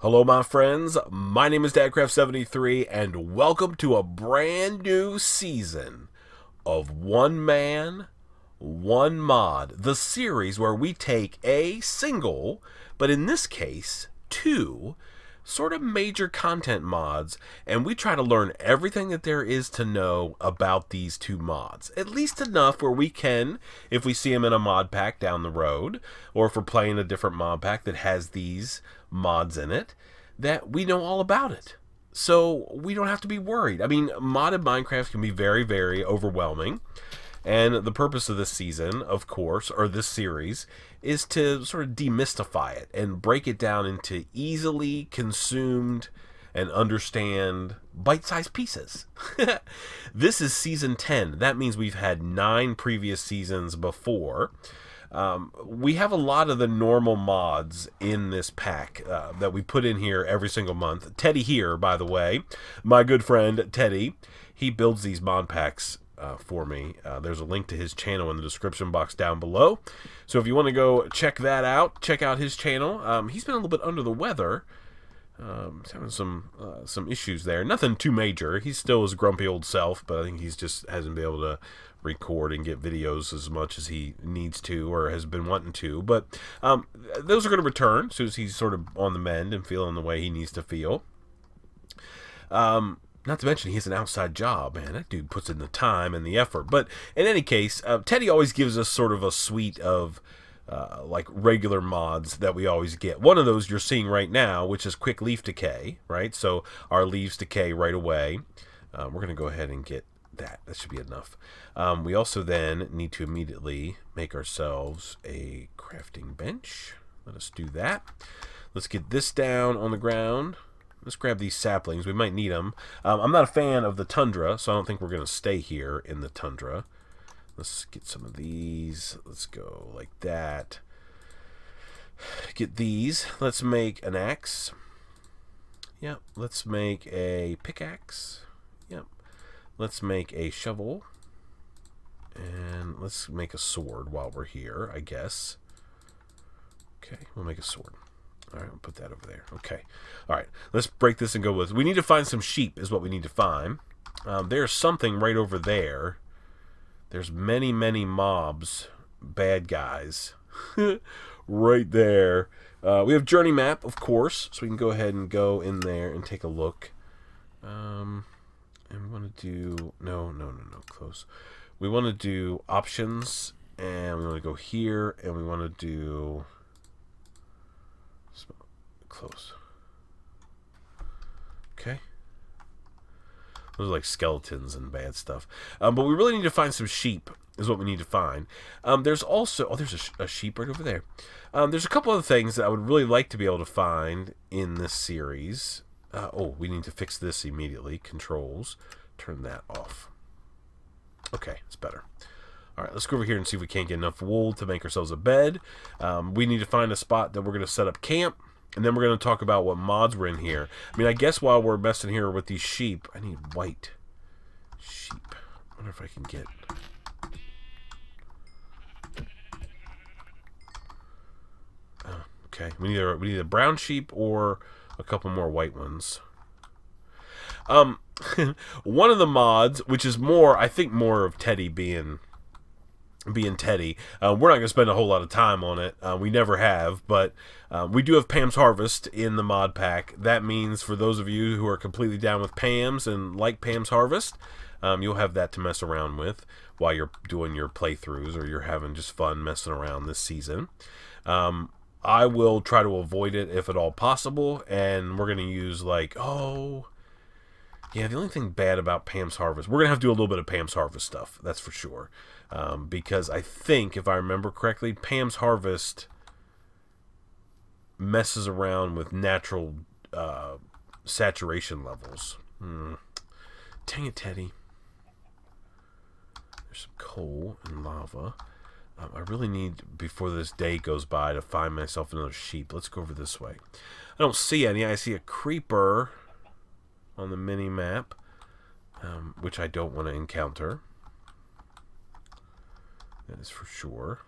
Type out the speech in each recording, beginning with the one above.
Hello, my friends. My name is DadCraft73, and welcome to a brand new season of One Man, One Mod, the series where we take a single, but in this case, two, sort of major content mods, and we try to learn everything that there is to know about these two mods. At least enough where we can, if we see them in a mod pack down the road, or if we're playing a different mod pack that has these mods in it, that we know all about it. So we don't have to be worried. I mean, modded Minecraft can be very, very overwhelming. And the purpose of this season, of course, or this series, is to sort of demystify it and break it down into easily consumed and understand bite-sized pieces. This is season 10. That means we've had 9 previous seasons before. We have a lot of the normal mods in this pack that we put in here every single month. Teddy here, by the way, my good friend Teddy, he builds these mod packs for me. There's a link to his channel in the description box down below. So if you want to go check that out, check out his channel. He's been a little bit under the weather. He's having some issues there. Nothing too major. He's still his grumpy old self, but I think he's just hasn't been able to record and get videos as much as he needs to or has been wanting to. But those are going to return as soon as he's sort of on the mend and feeling the way he needs to feel. Not to mention, he has an outside job, man. That dude puts in the time and the effort. But in any case, Teddy always gives us sort of a suite of like regular mods that we always get. One of those you're seeing right now, which is quick leaf decay, right? So our leaves decay right away. We're going to go ahead and get that. That should be enough. We also then need to immediately make ourselves a crafting bench. Let us do that. Let's get this down on the ground. Let's grab these saplings. We might need them. I'm not a fan of the tundra, so I don't think we're going to stay here in the tundra. Let's get some of these. Let's go like that. Get these. Let's make an axe. Yep. Let's make a pickaxe. Yep. Let's make a shovel. And let's make a sword while we're here, I guess. Okay, we'll make a sword. All right, we'll put that over there. Okay. All right, let's break this and go with. We need to find some sheep is what we need to find. There's something right over there. There's many, many mobs, bad guys, right there. We have journey map, of course, so we can go ahead and go in there and take a look. And we want to do... No, close. We want to do options, and we want to go here, and we want to do... Close. Okay. Those are like skeletons and bad stuff. But we really need to find some sheep is what we need to find. There's also... Oh, there's a sheep right over there. There's a couple other things that I would really like to be able to find in this series. Oh, we need to fix this immediately. Controls. Turn that off. Okay, it's better. All right, let's go over here and see if we can't get enough wool to make ourselves a bed. We need to find a spot that we're going to set up camp. And then we're going to talk about what mods were in here. I mean, I guess while we're messing here with these sheep, I need white sheep. I wonder if I can get... okay, we need a brown sheep or a couple more white ones. One of the mods, which is more, I think more of Teddy being Teddy. We're not going to spend a whole lot of time on it. We never have, but we do have Pam's Harvest in the mod pack. That means for those of you who are completely down with Pam's and like Pam's Harvest, you'll have that to mess around with while you're doing your playthroughs or you're having just fun messing around this season. I will try to avoid it if at all possible, and we're going to use like, oh... Yeah, the only thing bad about Pam's Harvest... We're going to have to do a little bit of Pam's Harvest stuff, that's for sure. Because I think, if I remember correctly, Pam's Harvest messes around with natural saturation levels. Dang it, Teddy. There's some coal and lava. I really need, before this day goes by, to find myself another sheep. Let's go over this way. I don't see any. I see a creeper on the mini map, which I don't want to encounter. That is for sure.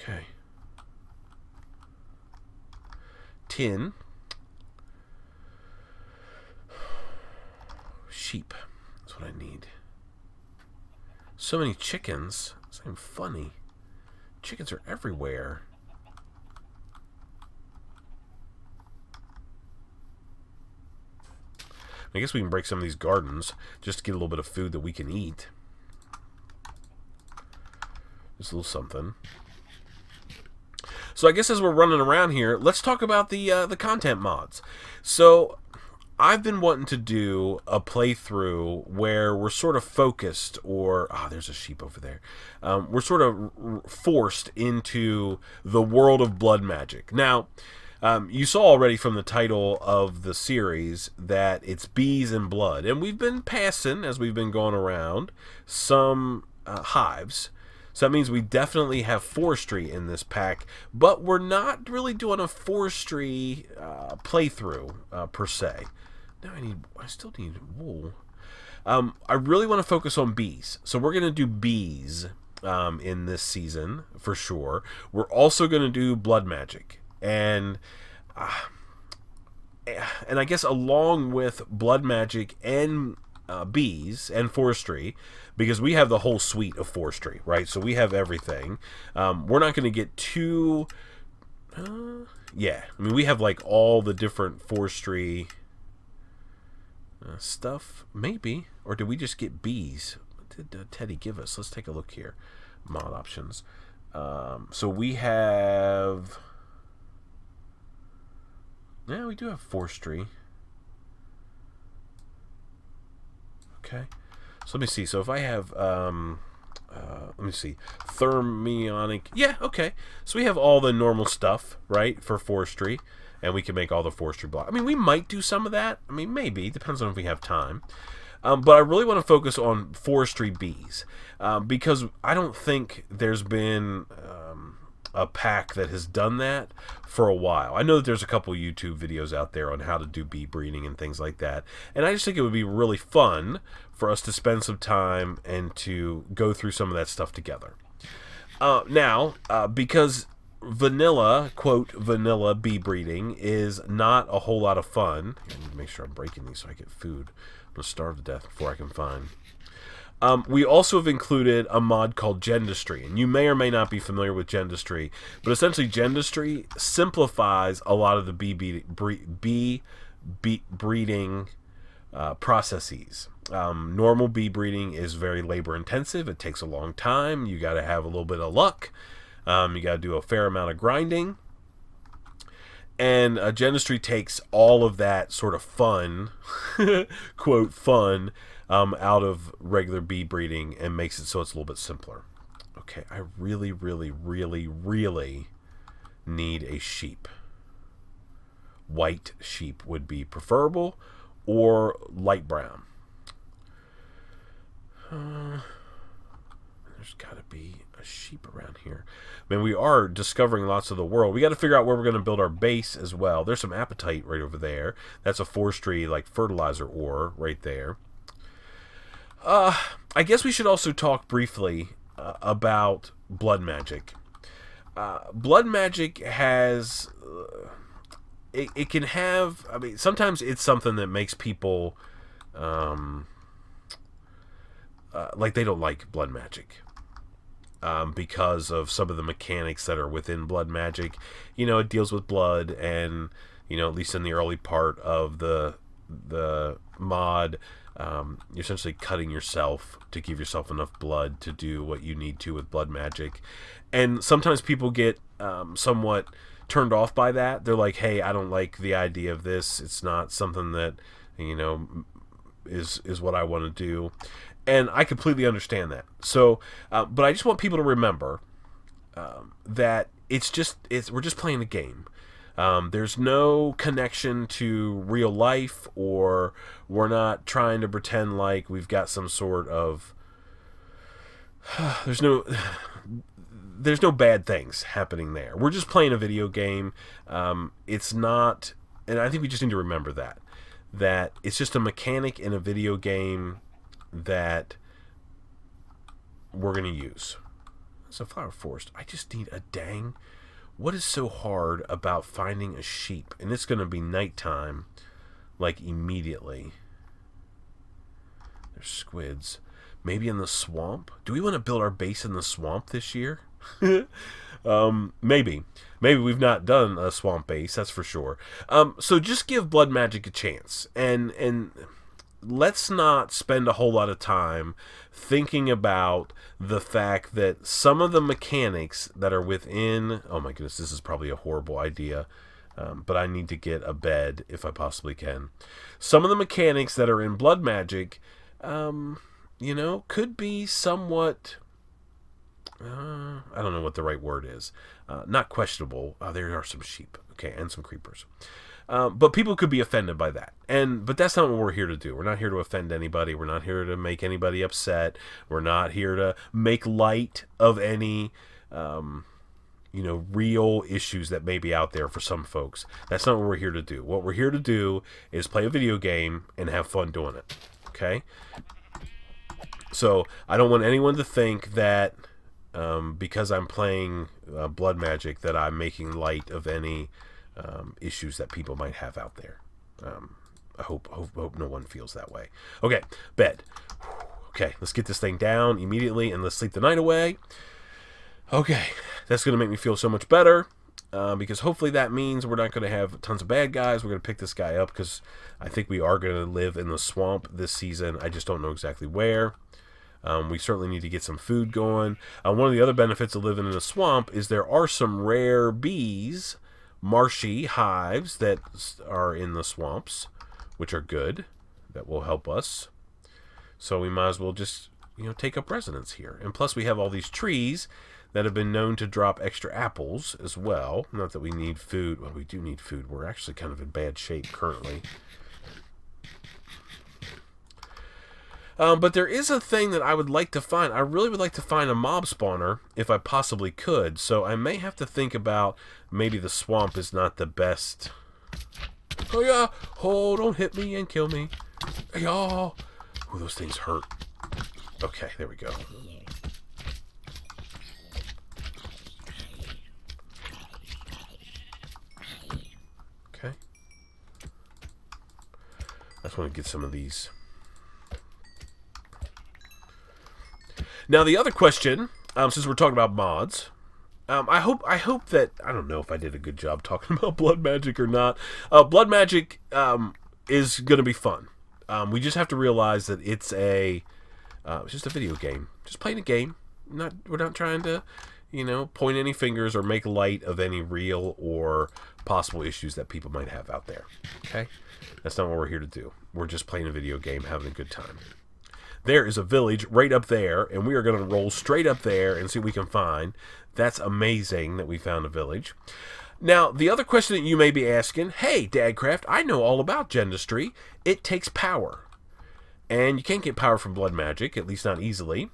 Okay. Tin. Sheep. That's what I need. So many chickens. It's not even funny. Chickens are everywhere. I guess we can break some of these gardens just to get a little bit of food that we can eat. Just a little something. So I guess as we're running around here, let's talk about the content mods. So I've been wanting to do a playthrough where we're sort of focused, or there's a sheep over there. We're sort of forced into the world of blood magic. Now, you saw already from the title of the series that it's bees and blood, and we've been passing as we've been going around some hives. So that means we definitely have forestry in this pack, but we're not really doing a forestry playthrough per se. Now I still need wool. I really want to focus on bees, so we're going to do bees in this season for sure. We're also going to do blood magic, and I guess along with blood magic and bees and forestry, because we have the whole suite of forestry, right? So we have everything. We're not going to get too... yeah, I mean, we have like all the different forestry stuff, maybe. Or did we just get bees? What did Teddy give us? Let's take a look here. Mod options. So we have... Yeah, we do have forestry. Okay. So let me see. So if I have, let me see, thermionic. Yeah, okay. So we have all the normal stuff, right, for forestry, and we can make all the forestry block. I mean, we might do some of that. I mean, maybe. Depends on if we have time. But I really want to focus on forestry bees because I don't think there's been a pack that has done that for a while. I know that there's a couple YouTube videos out there on how to do bee breeding and things like that, and I just think it would be really fun for us to spend some time and to go through some of that stuff together. Now, because vanilla, quote, vanilla bee breeding is not a whole lot of fun. I need to make sure I'm breaking these so I get food. I'm going to starve to death before I can find. We also have included a mod called Gendistry, and you may or may not be familiar with Gendistry, but essentially Gendistry simplifies a lot of the bee breeding processes. Normal bee breeding is very labor intensive. It takes a long time. You got to have a little bit of luck. You got to do a fair amount of grinding. And Gendistry takes all of that sort of fun, quote, fun, out of regular bee breeding and makes it so it's a little bit simpler. Okay, I really, really, really, really need a sheep. White sheep would be preferable, or light brown. There's got to be a sheep around here. I mean, we are discovering lots of the world. We got to figure out where we're going to build our base as well. There's some apatite right over there. That's a forestry, like, fertilizer ore right there. I guess we should also talk briefly about blood magic. Blood magic has... it can have... I mean, sometimes it's something that makes people... like, they don't like blood magic. Because of some of the mechanics that are within blood magic. You know, it deals with blood, and, you know, at least in the early part of the mod... you're essentially cutting yourself to give yourself enough blood to do what you need to with blood magic. And sometimes people get somewhat turned off by that. They're like, hey, I don't like the idea of this. It's not something that, you know, is what I want to do. And I completely understand that. So, but I just want people to remember that we're just playing a game. There's no connection to real life, or we're not trying to pretend like we've got some sort of... There's no bad things happening there. We're just playing a video game. It's not... And I think we just need to remember that it's just a mechanic in a video game that we're going to use. It's a flower forest. I just need a dang. What is so hard about finding a sheep? And it's going to be nighttime, like immediately. There's squids. Maybe in the swamp? Do we want to build our base in the swamp this year? Maybe. Maybe we've not done a swamp base, that's for sure. So just give Blood Magic a chance. And let's not spend a whole lot of time thinking about the fact that some of the mechanics that are within... Oh my goodness, this is probably a horrible idea. But I need to get a bed if I possibly can. Some of the mechanics that are in Blood Magic, could be somewhat... I don't know what the right word is. Not questionable. There are some sheep. Okay, and some creepers. But people could be offended by that. But that's not what we're here to do. We're not here to offend anybody. We're not here to make anybody upset. We're not here to make light of any, real issues that may be out there for some folks. That's not what we're here to do. What we're here to do is play a video game and have fun doing it. Okay? So I don't want anyone to think that because I'm playing Blood Magic that I'm making light of any issues that people might have out there. I hope no one feels that way. Okay, bed. Okay, let's get this thing down immediately and let's sleep the night away. Okay, that's going to make me feel so much better because hopefully that means we're not going to have tons of bad guys. We're going to pick this guy up because I think we are going to live in the swamp this season. I just don't know exactly where. We certainly need to get some food going. One of the other benefits of living in a swamp is there are some rare bees, marshy hives that are in the swamps, which are good. That will help us. So we might as well just, take up residence here. And plus we have all these trees that have been known to drop extra apples as well. Not that we need food. Well, we do need food. We're actually kind of in bad shape currently. But there is a thing that I would like to find. I really would like to find a mob spawner if I possibly could. So I may have to think about maybe the swamp is not the best. Oh, yeah. Oh, don't hit me and kill me. Oh, those things hurt. Okay, there we go. Okay. I just want to get some of these. Now, the other question, since we're talking about mods, I hope that, I don't know if I did a good job talking about Blood Magic or not. Blood Magic is going to be fun. We just have to realize that it's just a video game. Just playing a game. We're not trying to, point any fingers or make light of any real or possible issues that people might have out there. Okay? That's not what we're here to do. We're just playing a video game, having a good time. There is a village right up there, and we are going to roll straight up there and see what we can find. That's amazing that we found a village. Now, the other question that you may be asking, hey, Dadcraft, I know all about Gendustry. It takes power. And you can't get power from Blood Magic, at least not easily.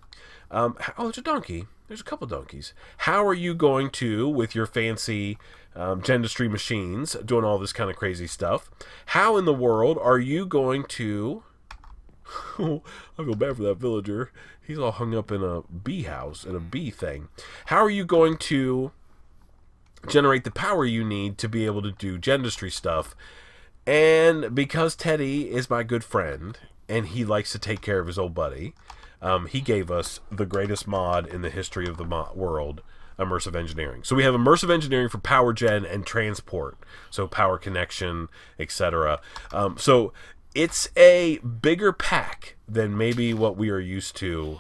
There's a donkey. There's a couple donkeys. How are you going to, with your fancy Gendustry machines, doing all this kind of crazy stuff, how in the world are you going to... I feel bad for that villager. He's all hung up in a bee house, in a bee thing. How are you going to generate the power you need to be able to do Gendustry stuff? And because Teddy is my good friend, and he likes to take care of his old buddy, he gave us the greatest mod in the history of the world, Immersive Engineering. So we have Immersive Engineering for power gen and transport, so power connection, etc. So it's a bigger pack than maybe what we are used to,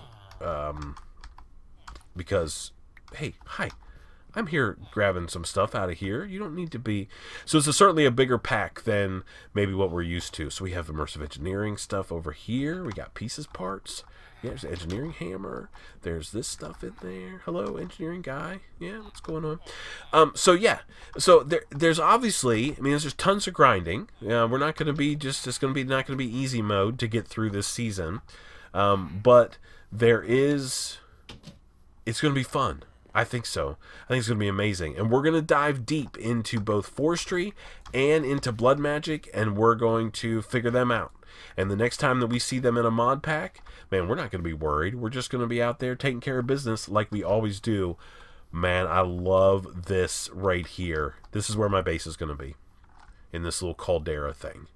because, hey, hi, I'm here grabbing some stuff out of here. You don't need to be... So it's certainly a bigger pack than maybe what we're used to. So we have Immersive Engineering stuff over here. We got pieces, parts. Yeah, there's an engineering hammer. There's this stuff in there. Hello, engineering guy. Yeah, what's going on? So there's obviously, there's just tons of grinding. We're not going to be it's going to be not going to be easy mode to get through this season. But it's going to be fun. I think so. I think it's going to be amazing. And we're going to dive deep into both Forestry and into Blood Magic, and we're going to figure them out. And the next time that we see them in a mod pack, man, we're not going to be worried. We're just going to be out there taking care of business like we always do. Man, I love this right here. This is where my base is going to be, in this little caldera thing.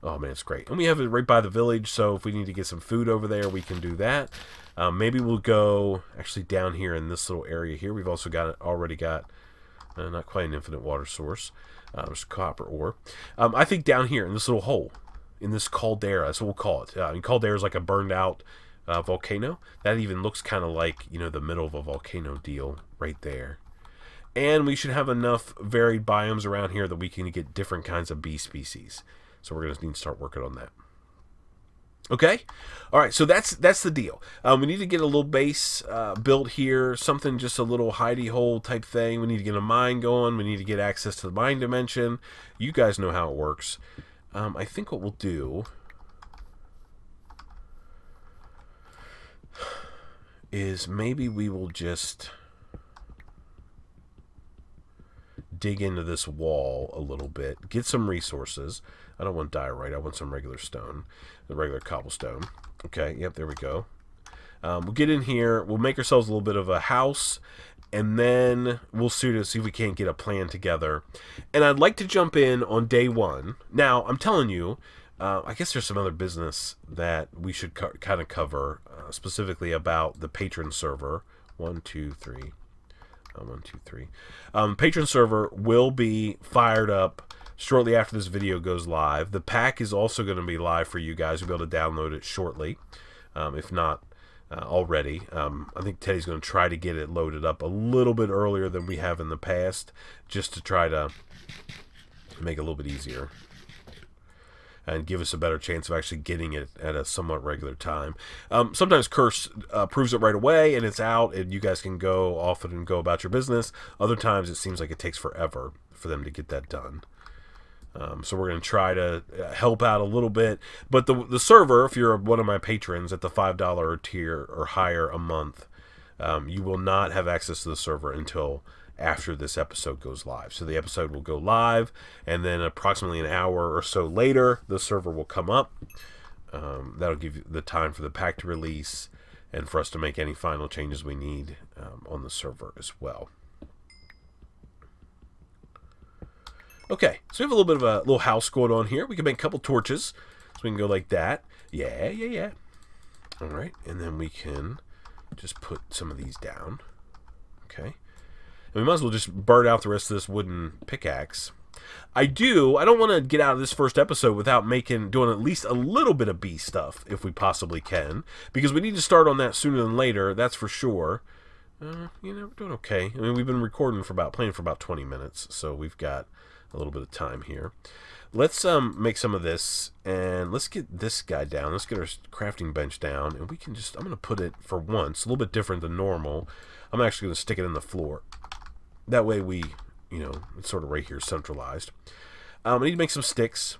Oh, man, it's great. And we have it right by the village, so if we need to get some food over there, we can do that. Maybe we'll go actually down here in this little area here. We've also already got not quite an infinite water source. There's copper ore. I think down here in this little hole, in this caldera, that's what we'll call it. Caldera is like a burned out volcano. That even looks kind of like, you know, the middle of a volcano deal right there. And we should have enough varied biomes around here that we can get different kinds of bee species. So we're going to need to start working on that. Okay? All right, so that's the deal. We need to get a little base built here, something just a little hidey hole type thing. We need to get a mine going. We need to get access to the mine dimension. You guys know how it works. I think what we'll do is maybe we will just dig into this wall a little bit, get some resources. I don't want diorite, I want some regular stone, the regular cobblestone. Okay, yep, there we go. We'll get in here, we'll make ourselves a little bit of a house, and then we'll see if we can't get a plan together. And I'd like to jump in on day one. Now, I'm telling you, I guess there's some other business that we should kind of cover, specifically about the Patron server. 1, 2, 3. 1, 2, 3. Patron server will be fired up shortly after this video goes live. The pack is also going to be live for you guys. You'll be able to download it shortly, if not already. I think Teddy's going to try to get it loaded up a little bit earlier than we have in the past, just to try to make it a little bit easier and give us a better chance of actually getting it at a somewhat regular time. Sometimes Curse approves it right away and it's out and you guys can go off it and go about your business. Other times it seems like it takes forever for them to get that done. So we're going to try to help out a little bit. But the server, if you're one of my patrons at the $5 tier or higher a month, you will not have access to the server until after this episode goes live. So the episode will go live, and then approximately an hour or so later, the server will come up. That'll give you the time for the pack to release and for us to make any final changes we need on the server as well. Okay, so we have a little bit of a little house going on here. We can make a couple torches, so we can go like that. Yeah. All right, and then we can just put some of these down. Okay. And we might as well just burn out the rest of this wooden pickaxe. I don't want to get out of this first episode without doing at least a little bit of bee stuff, if we possibly can. Because we need to start on that sooner than later, that's for sure. We're doing okay. I mean, we've been playing for about 20 minutes, so we've got a little bit of time here. Let's make some of this, and let's get this guy down. Let's get our crafting bench down, and we can I'm going to put it, for once, a little bit different than normal. I'm actually going to stick it in the floor. That way it's sort of right here centralized. I need to make some sticks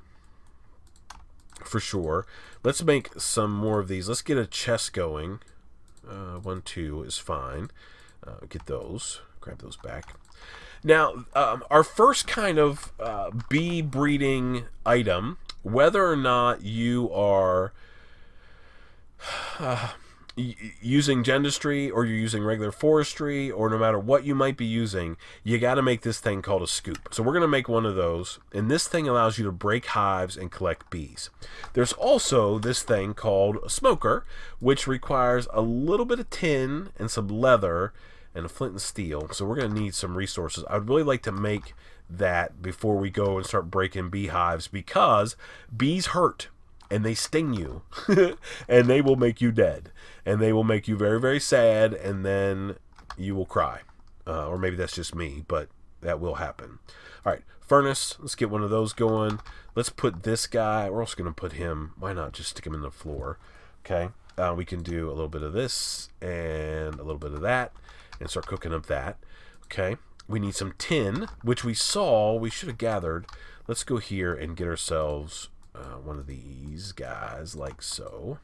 for sure. Let's make some more of these. Let's get a chest going. 1, 2 is fine. Get those. Grab those back. Now, our first kind of bee breeding item, whether or not you are using Gendistry or you're using regular Forestry, or no matter what you might be using, you got to make this thing called a scoop. So we're going to make one of those, and this thing allows you to break hives and collect bees. There's also this thing called a smoker, which requires a little bit of tin and some leather and a flint and steel. So we're going to need some resources. I would really like to make that before we go and start breaking beehives, because bees hurt and they sting you and they will make you dead, and they will make you very, very sad, and then you will cry. Or maybe that's just me, but that will happen. All right, furnace, let's get one of those going. Let's put this guy, we're also going to put him, why not just stick him in the floor? Okay, we can do a little bit of this and a little bit of that and start cooking up that. Okay, we need some tin, which we should have gathered. Let's go here and get ourselves one of these guys, like so.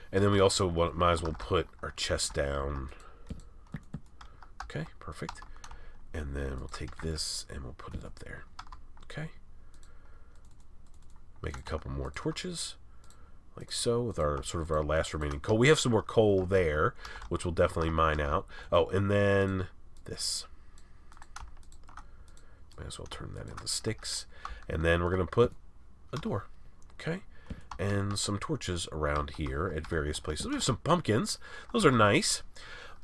And then we also might as well put our chest down. Okay, perfect. And then we'll take this and we'll put it up there. Okay. Make a couple more torches, like so, with our sort of our last remaining coal. We have some more coal there, which we'll definitely mine out. Oh, and then this. Might as well turn that into sticks. And then we're going to put a door. Okay. And some torches around here at various places. We have some pumpkins. Those are nice.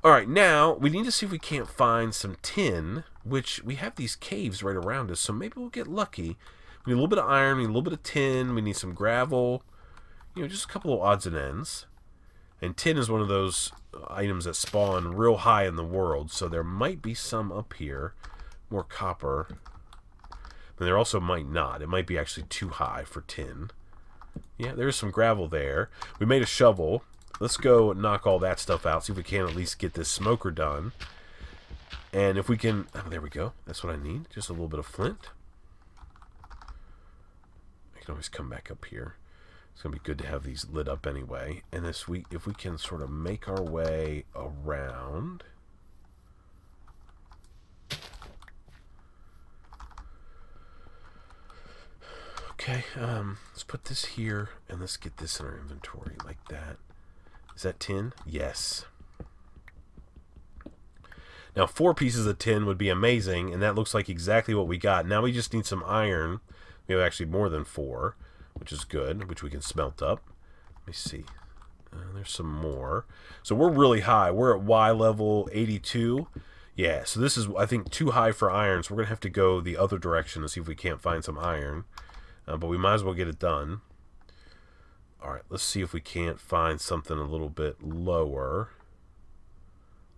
Alright, now we need to see if we can't find some tin, which we have these caves right around us, so maybe we'll get lucky. We need a little bit of iron, we need a little bit of tin, we need some gravel, you know, just a couple of odds and ends. And tin is one of those items that spawn real high in the world, so there might be some up here. More copper. And there also might not. It might be actually too high for tin. Yeah, there's some gravel there. We made a shovel. Let's go knock all that stuff out, see if we can at least get this smoker done. And if we can... Oh, there we go. That's what I need. Just a little bit of flint. I can always come back up here. It's going to be good to have these lit up anyway. And if we can sort of make our way around... Okay, let's put this here, and let's get this in our inventory like that. Is that tin? Yes. Now, 4 pieces of tin would be amazing, and that looks like exactly what we got. Now we just need some iron. We have actually more than 4, which is good, which we can smelt up. Let me see. There's some more. So we're really high. We're at Y level 82. Yeah, so this is, I think, too high for iron, so we're going to have to go the other direction to see if we can't find some iron. But we might as well get it done. Alright, let's see if we can't find something a little bit lower.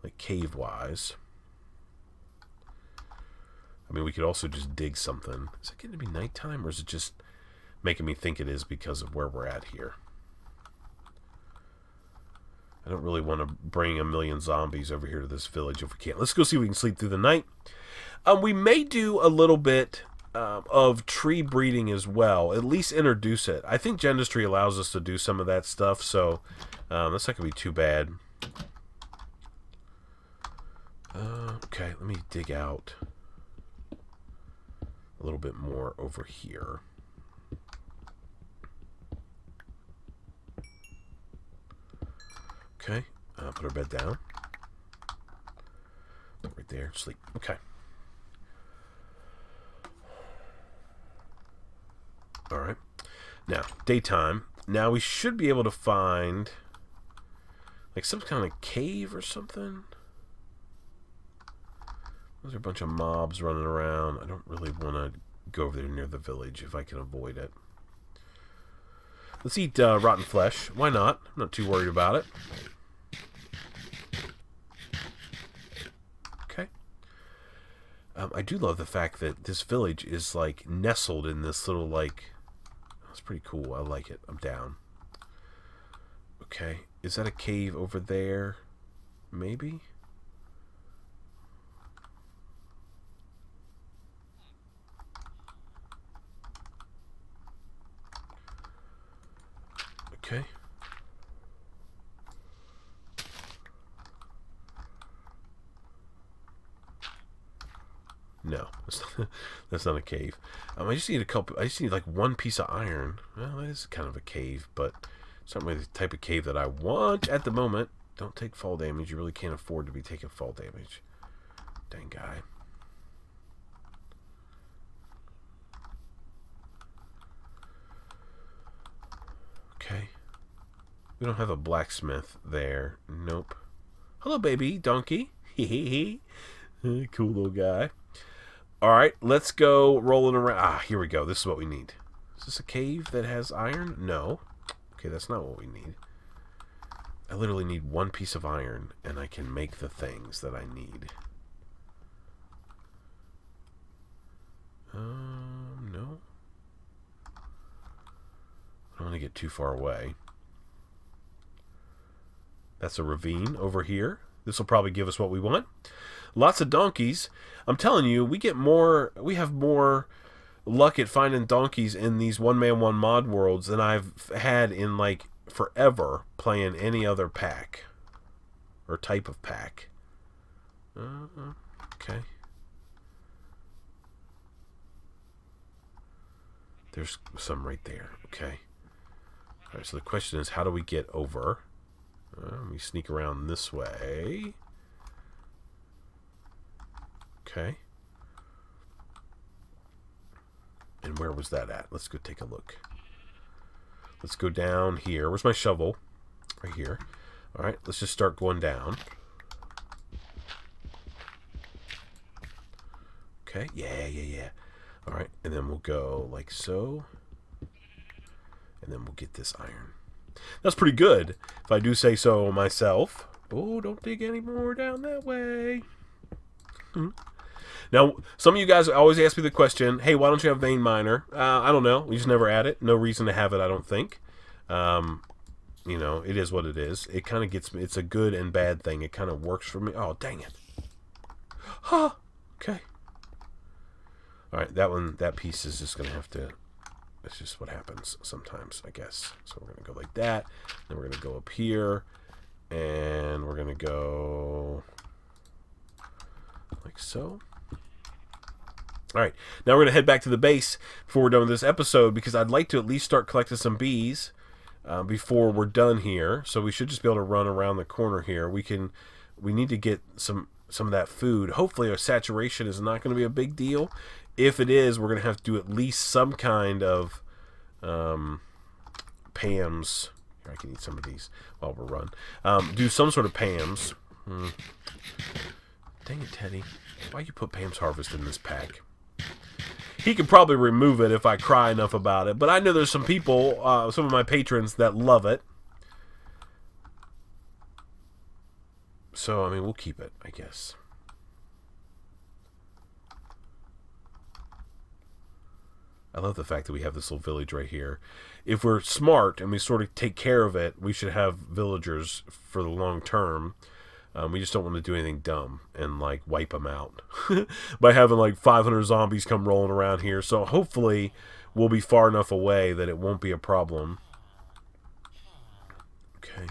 Like cave-wise. I mean, we could also just dig something. Is it going to be nighttime, or is it just making me think it is because of where we're at here? I don't really want to bring a million zombies over here to this village if we can't. Let's go see if we can sleep through the night. We may do a little bit... of tree breeding as well. At least introduce it. I think Gendustry allows us to do some of that stuff, so that's not going to be too bad. Okay, let me dig out a little bit more over here. Okay, put our bed down. Right there, sleep. Okay. Alright, now, daytime. Now we should be able to find, like, some kind of cave or something. Those are a bunch of mobs running around. I don't really want to go over there near the village if I can avoid it. Let's eat rotten flesh. Why not? I'm not too worried about it. Okay. I do love the fact that this village is, like, nestled in this little, like... That's pretty cool. I like it. I'm down. Okay. Is that a cave over there? Maybe? Okay. No, that's not a cave. I just need a couple. I just need like one piece of iron. Well, that is kind of a cave, but it's not really the type of cave that I want at the moment. Don't take fall damage. You really can't afford to be taking fall damage. Dang guy. Okay. We don't have a blacksmith there. Nope. Hello, baby donkey. Hee. Cool little guy. Alright, let's go rolling around. Ah, here we go. This is what we need. Is this a cave that has iron? No. Okay, that's not what we need. I literally need one piece of iron, and I can make the things that I need. No. I don't want to get too far away. That's a ravine over here. This will probably give us what we want. Lots of donkeys. I'm telling you, we have more luck at finding donkeys in these one-man, one-mod worlds than I've had in, like, forever playing any other pack. Or type of pack. Okay. There's some right there. Okay. All right, so the question is, how do we get over? We sneak around this way. Okay. And where was that at? Let's go take a look. Let's go down here. Where's my shovel? Right here. All right, let's just start going down. Okay, yeah. All right, and then we'll go like so. And then we'll get this iron. That's pretty good, if I do say so myself. Oh, don't dig any more down that way. Now, some of you guys always ask me the question, hey, why don't you have vein miner? I don't know. We just never add it. No reason to have it, I don't think. You know, it is what it is. It kind of gets me. It's a good and bad thing. It kind of works for me. Oh, dang it. Huh. Okay. All right, that piece is just going to have to... That's just what happens sometimes, I guess. So we're going to go like that. Then we're going to go up here. And we're going to go... like so. All right, now we're going to head back to the base before we're done with this episode, because I'd like to at least start collecting some bees before we're done here. So we should just be able to run around the corner here. We need to get some of that food. Hopefully our saturation is not going to be a big deal. If it is, we're going to have to do at least some kind of PAMs. Here, I can eat some of these while we're running. Do some sort of PAMs. Dang it, Teddy. Why you put Pam's Harvest in this pack? He could probably remove it if I cry enough about it, but I know there's some people, some of my patrons, that love it. So, I mean, we'll keep it, I guess. I love the fact that we have this little village right here. If we're smart and we sort of take care of it, we should have villagers for the long term. We just don't want to do anything dumb and, like, wipe them out by having, like, 500 zombies come rolling around here. So hopefully we'll be far enough away that it won't be a problem. Okay.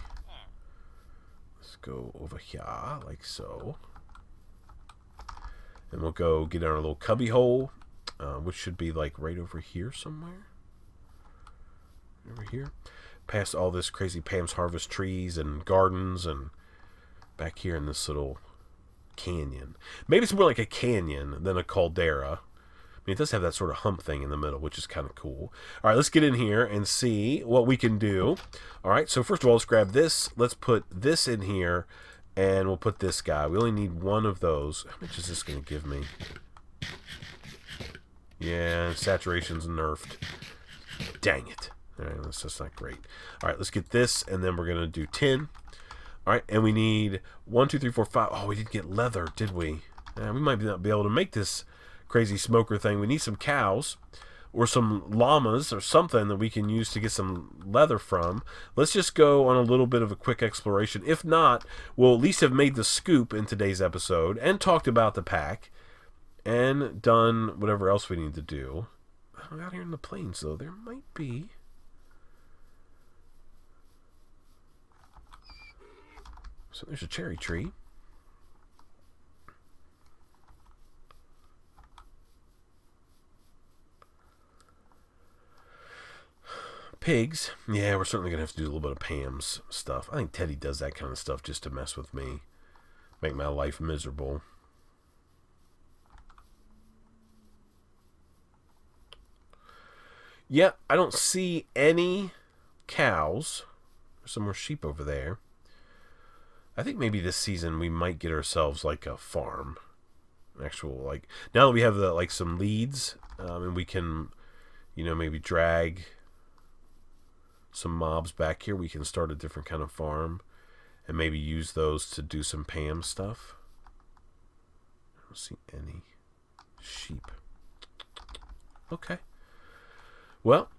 Let's go over here, like so. And we'll go get our little cubby hole, which should be, like, right over here somewhere. Over here. Past all this crazy Pam's Harvest trees and gardens and... back here in this little canyon. Maybe it's more like a canyon than a caldera. I mean, it does have that sort of hump thing in the middle, which is kind of cool. All right, let's get in here and see what we can do. All right, so first of all, let's grab this. Let's put this in here, and we'll put this guy. We only need one of those. How much is this going to give me? Yeah, saturation's nerfed. Dang it. All right, that's just not great. All right, let's get this, and then we're going to do 10. All right, and we need 1, 2, 3, 4, 5. Oh, we didn't get leather, did we? We might not be able to make this crazy smoker thing. We need some cows or some llamas or something that we can use to get some leather from. Let's just go on a little bit of a quick exploration. If not, we'll at least have made the scoop in today's episode and talked about the pack and done whatever else we need to do. Out here in the plains, though, there might be... So there's a cherry tree. Pigs. Yeah, we're certainly going to have to do a little bit of Pam's stuff. I think Teddy does that kind of stuff just to mess with me. Make my life miserable. Yeah, I don't see any cows. There's some more sheep over there. I think maybe this season we might get ourselves like a farm. Actual, like, now that we have the, like, some leads, and we can, you know, maybe drag some mobs back here, we can start a different kind of farm and maybe use those to do some Pam stuff. I don't see any sheep. Okay. Well,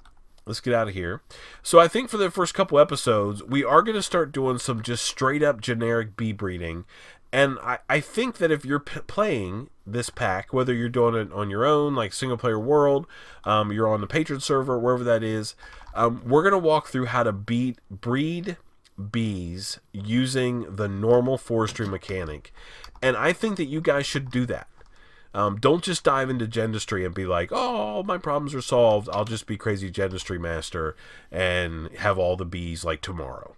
let's get out of here. So I think for the first couple episodes, we are going to start doing some just straight up generic bee breeding. And I think that if you're playing this pack, whether you're doing it on your own, like single player world, you're on the Patron server, wherever that is, we're going to walk through how to breed bees using the normal forestry mechanic. And I think that you guys should do that. Don't just dive into Gendistry and be like, oh, all my problems are solved. I'll just be crazy Gendistry master and have all the bees like tomorrow.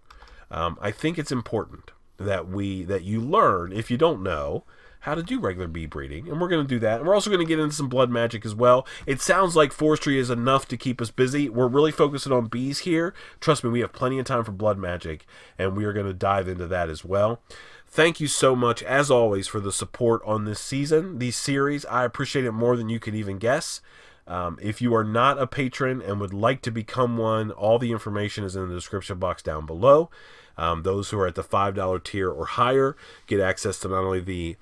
I think it's important that you learn, if you don't know, how to do regular bee breeding, and we're going to do that. And we're also going to get into some blood magic as well. It sounds like forestry is enough to keep us busy. We're really focusing on bees here. Trust me, we have plenty of time for blood magic, and we are going to dive into that as well. Thank you so much, as always, for the support on this season, these series. I appreciate it more than you could even guess. If you are not a patron and would like to become one, all the information is in the description box down below. Those who are at the $5 tier or higher get access to not only the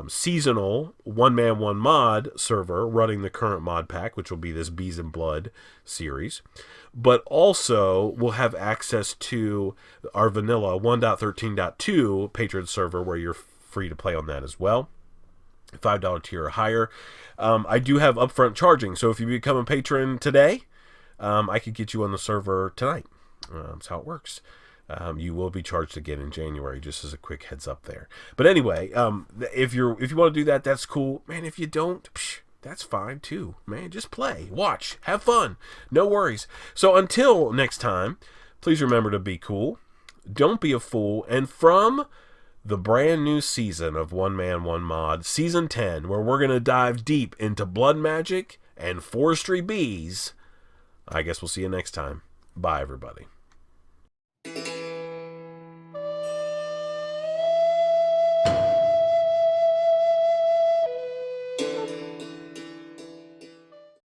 seasonal one man, one mod server running the current mod pack, which will be this Bees and Blood series, but also will have access to our vanilla 1.13.2 patron server where you're free to play on that as well. $5 tier or higher. I do have upfront charging, so if you become a patron today, I could get you on the server tonight. That's how it works. You will be charged again in January, just as a quick heads up there. But anyway, if you want to do that, that's cool, man. If you don't, that's fine too, man. Just play, watch, have fun, no worries. So until next time, please remember to be cool, don't be a fool, and from the brand new season of One Man, One Mod, Season 10, where we're going to dive deep into blood magic and forestry bees, I guess we'll see you next time. Bye, everybody.